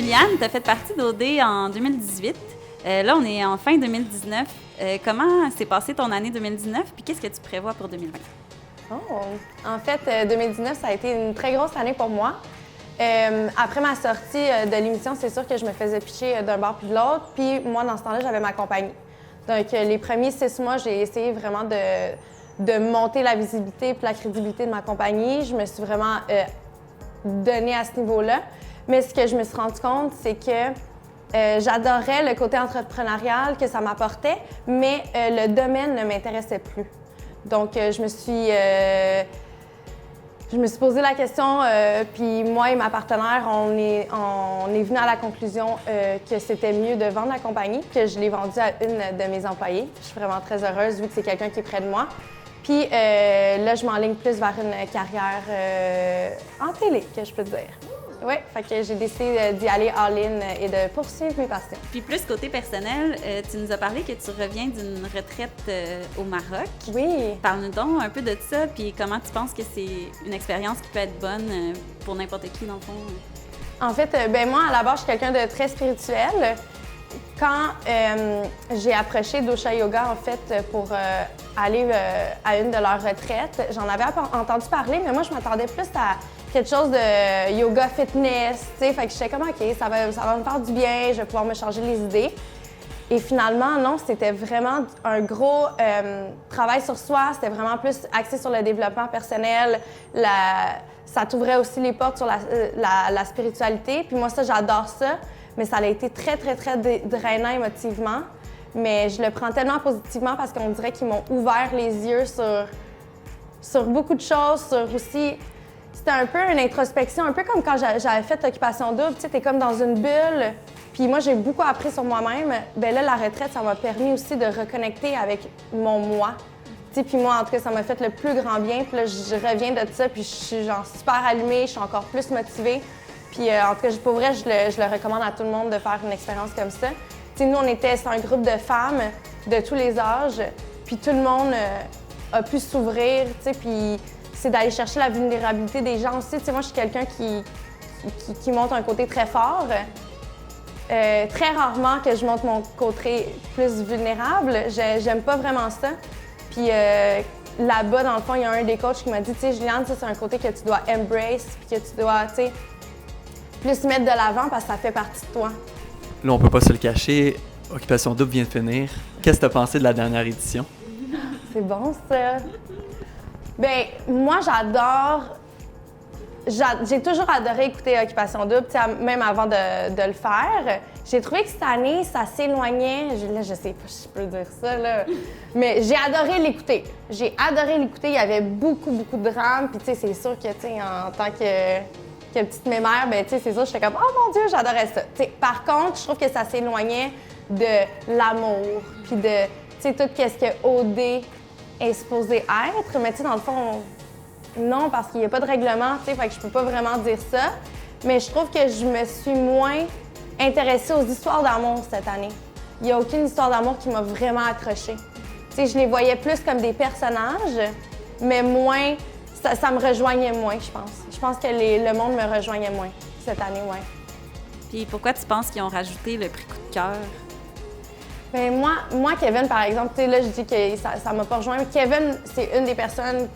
Juliane, tu as fait partie d'OD en 2018. Là, on est en fin 2019. Comment s'est passée ton année 2019? Puis qu'est-ce que tu prévois pour 2020? En fait, 2019, ça a été une très grosse année pour moi. Après ma sortie de l'émission, c'est sûr que je me faisais pitcher d'un bord puis de l'autre. Puis moi, dans ce temps-là, j'avais ma compagnie. Donc, les premiers 6 mois, j'ai essayé vraiment de monter la visibilité et la crédibilité de ma compagnie. Je me suis vraiment donnée à ce niveau-là. Mais ce que je me suis rendu compte, c'est que j'adorais le côté entrepreneurial que ça m'apportait, mais le domaine ne m'intéressait plus. Donc, je me suis posé la question, puis moi et ma partenaire, on est venu à la conclusion que c'était mieux de vendre la compagnie, que je l'ai vendue à une de mes employées. Je suis vraiment très heureuse vu que c'est quelqu'un qui est près de moi. Puis là, je m'enligne plus vers une carrière en télé, que je peux te dire. Oui, fait que j'ai décidé d'y aller all-in et de poursuivre mes passions. Puis plus côté personnel, tu nous as parlé que tu reviens d'une retraite au Maroc. Oui. Parle-nous donc un peu de ça, puis comment tu penses que c'est une expérience qui peut être bonne pour n'importe qui, dans le fond? En fait, moi, à la base, je suis quelqu'un de très spirituel. Quand j'ai approché Dosha Yoga, en fait, pour aller à une de leurs retraites, j'en avais entendu parler, mais moi, je m'attendais plus à quelque chose de yoga fitness, tu sais, fait que j'étais comme OK, ça va me faire du bien, je vais pouvoir me changer les idées. Et finalement, non, c'était vraiment un gros travail sur soi, c'était vraiment plus axé sur le développement personnel. Ça t'ouvrait aussi les portes sur la spiritualité. Puis moi, ça, j'adore ça, mais ça a été très, très, très drainant émotivement. Mais je le prends tellement positivement parce qu'on dirait qu'ils m'ont ouvert les yeux sur beaucoup de choses, sur aussi... C'était un peu une introspection, un peu comme quand j'avais fait Occupation Double, tu sais, t'es comme dans une bulle. Puis moi, j'ai beaucoup appris sur moi-même. Bien là, la retraite, ça m'a permis aussi de reconnecter avec mon moi. Tu sais, puis moi, en tout cas, ça m'a fait le plus grand bien. Puis là, je reviens de ça, puis je suis genre super allumée, je suis encore plus motivée. Puis en tout cas, pour vrai, je le recommande à tout le monde de faire une expérience comme ça. Tu sais, nous, c'est un groupe de femmes de tous les âges, puis tout le monde a pu s'ouvrir, tu sais, puis c'est d'aller chercher la vulnérabilité des gens aussi. Tu sais, moi, je suis quelqu'un qui montre un côté très fort. Très rarement que je montre mon côté plus vulnérable. J'aime pas vraiment ça. Puis là-bas, dans le fond, il y a un des coachs qui m'a dit, tu sais, Juliane, ça, c'est un côté que tu dois embrace, puis que tu dois, tu sais, plus mettre de l'avant parce que ça fait partie de toi. Là, on peut pas se le cacher, Occupation Double vient de finir. Qu'est-ce que tu as pensé de la dernière édition? C'est bon, ça. Bien, moi, j'ai toujours adoré écouter Occupation Double, même avant de le faire. J'ai trouvé que cette année, ça s'éloignait. Là, je sais pas si je peux dire ça, là. Mais j'ai adoré l'écouter. J'ai adoré l'écouter. Il y avait beaucoup, beaucoup de drames. Puis, tu sais, c'est sûr que, tu sais, en tant que petite mémère, ben, tu sais, c'est sûr, j'étais comme, oh mon Dieu, j'adorais ça. Tu sais, par contre, je trouve que ça s'éloignait de l'amour. Puis de, tu sais, tout ce que OD est supposé être, mais tu sais, dans le fond, non, parce qu'il n'y a pas de règlement, tu sais, fait que je peux pas vraiment dire ça. Mais je trouve que je me suis moins intéressée aux histoires d'amour cette année. Il n'y a aucune histoire d'amour qui m'a vraiment accrochée. Tu sais, je les voyais plus comme des personnages, mais moins, ça me rejoignait moins, je pense. Je pense que le monde me rejoignait moins cette année, ouais. Puis pourquoi tu penses qu'ils ont rajouté le prix coup de cœur? Bien, moi, Kevin, par exemple, tu sais, là, je dis que ça m'a pas rejoint. Mais Kevin, c'est une des personnes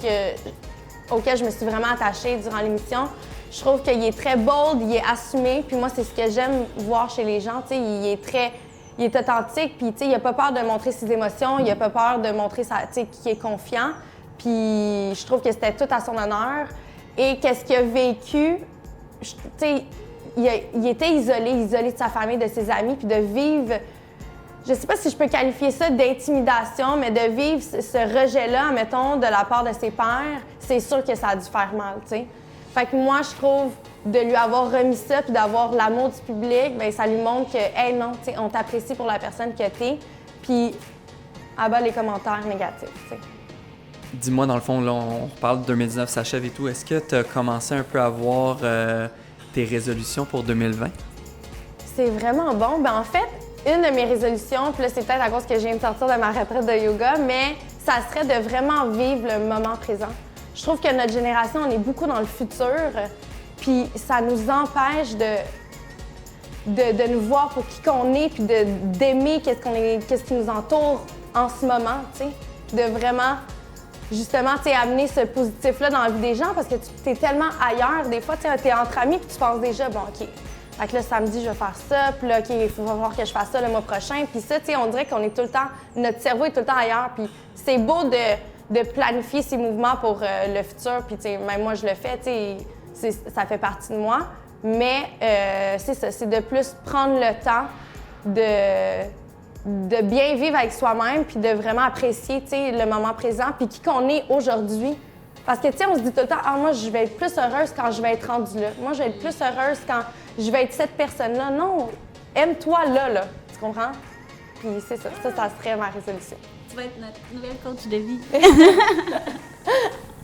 auxquelles je me suis vraiment attachée durant l'émission. Je trouve qu'il est très bold, il est assumé. Puis moi, c'est ce que j'aime voir chez les gens. Tu sais, il est authentique, puis tu sais, il a pas peur de montrer ses émotions, il a pas peur de montrer tu sais, qu'il est confiant. Puis je trouve que c'était tout à son honneur. Et qu'est-ce qu'il a vécu, tu sais, il était isolé de sa famille, de ses amis, puis de vivre... Je sais pas si je peux qualifier ça d'intimidation, mais de vivre ce rejet-là, mettons, de la part de ses pairs, c'est sûr que ça a dû faire mal, tu sais. Fait que moi, je trouve, de lui avoir remis ça puis d'avoir l'amour du public, bien, ça lui montre que, hey, non, tu sais, on t'apprécie pour la personne que t'es, puis abat les commentaires négatifs, tu sais. Dis-moi, dans le fond, là, on parle de 2019 s'achève et tout. Est-ce que tu as commencé un peu à voir tes résolutions pour 2020? C'est vraiment bon. Ben, en fait, une de mes résolutions, puis là, c'est peut-être à cause que je viens de sortir de ma retraite de yoga, mais ça serait de vraiment vivre le moment présent. Je trouve que notre génération, on est beaucoup dans le futur, puis ça nous empêche de nous voir pour qui qu'on est, puis d'aimer qu'est-ce qui nous entoure en ce moment, tu sais. Puis de vraiment, justement, tu sais, amener ce positif-là dans la vie des gens parce que tu es tellement ailleurs. Des fois, tu es entre amis puis tu penses déjà, bon, OK, fait que là, samedi, je vais faire ça, puis là, OK, il faut voir que je fasse ça le mois prochain. Puis ça, tu sais, on dirait qu'on est tout le temps, notre cerveau est tout le temps ailleurs. Puis c'est beau de planifier ses mouvements pour le futur. Puis, tu sais, même moi, je le fais, tu sais, ça fait partie de moi. Mais c'est ça, c'est de plus prendre le temps de bien vivre avec soi-même, puis de vraiment apprécier, tu sais, le moment présent, puis qui qu'on est aujourd'hui. Parce que, tu sais, on se dit tout le temps, ah, moi, je vais être plus heureuse quand je vais être rendue là. Moi, je vais être plus heureuse quand je vais être cette personne-là. Non, aime-toi là. Tu comprends? Puis c'est ça. Ça serait ma résolution. Tu vas être notre nouvelle coach de vie.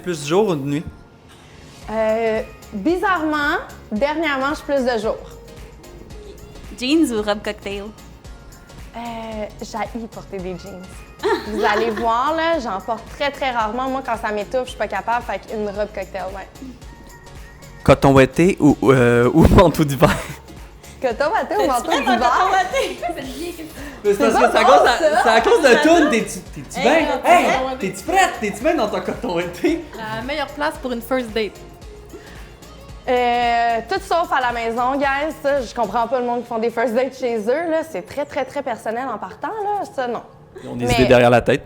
Plus de jour ou de nuit? Bizarrement, dernièrement, je suis plus de jour. Jeans ou robe cocktail? J'haïs porter des jeans. Vous allez voir, là, j'en porte très, très rarement. Moi, quand ça m'étouffe, je suis pas capable. Fait qu'une robe cocktail, ouais. Coton ouaté ou manteau d'hiver? Coton ouaté ou manteau d'hiver? C'est parce que c'est à cause de tout. T'es-tu bien? Hey! T'es-tu prête? T'es-tu bien dans ton coton ouaté? La meilleure place pour une first date. Tout sauf à la maison, guys. Ça, je comprends pas le monde qui font des first dates chez eux. Là. C'est très, très, très personnel en partant. Là. Ça, non. On est idées derrière la tête.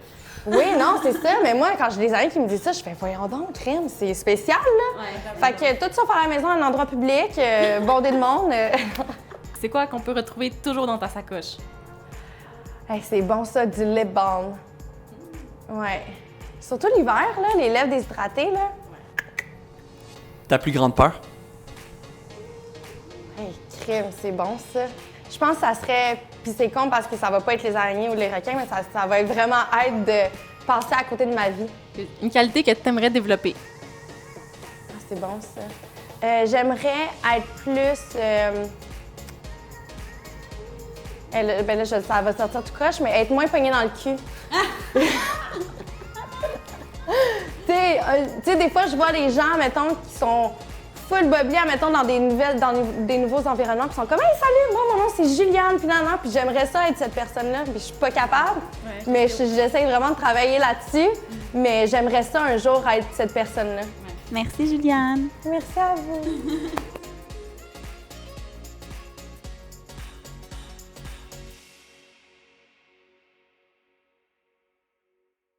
Oui, non, c'est ça. Mais moi, quand j'ai des amis qui me disent ça, je fais « Voyons donc, crème, c'est spécial, là. » Fait que tout sauf à la maison, un endroit public, bondé de monde. C'est quoi qu'on peut retrouver toujours dans ta sacoche? Hey, c'est bon, ça, du lip balm. Ouais. Surtout l'hiver, là, les lèvres déshydratées, là. Ta plus grande peur? Hey, crème, c'est bon, ça. Je pense que ça serait... Puis c'est con parce que ça va pas être les araignées ou les requins, mais ça va être vraiment être de passer à côté de ma vie. Une qualité que tu aimerais développer? Ah, c'est bon, ça. J'aimerais être plus... ben là, ça va sortir tout croche, mais être moins poignée dans le cul. Tu sais, des fois, je vois des gens, mettons, qui sont full bobby, mettons, dans des nouveaux environnements, qui sont comme « Hey, salut, moi, mon nom, c'est Juliane, puis non, puis j'aimerais ça être cette personne-là, puis je suis pas capable. Ouais, mais j'essaie vraiment de travailler là-dessus, mais j'aimerais ça un jour être cette personne-là. Merci, Juliane. Merci à vous.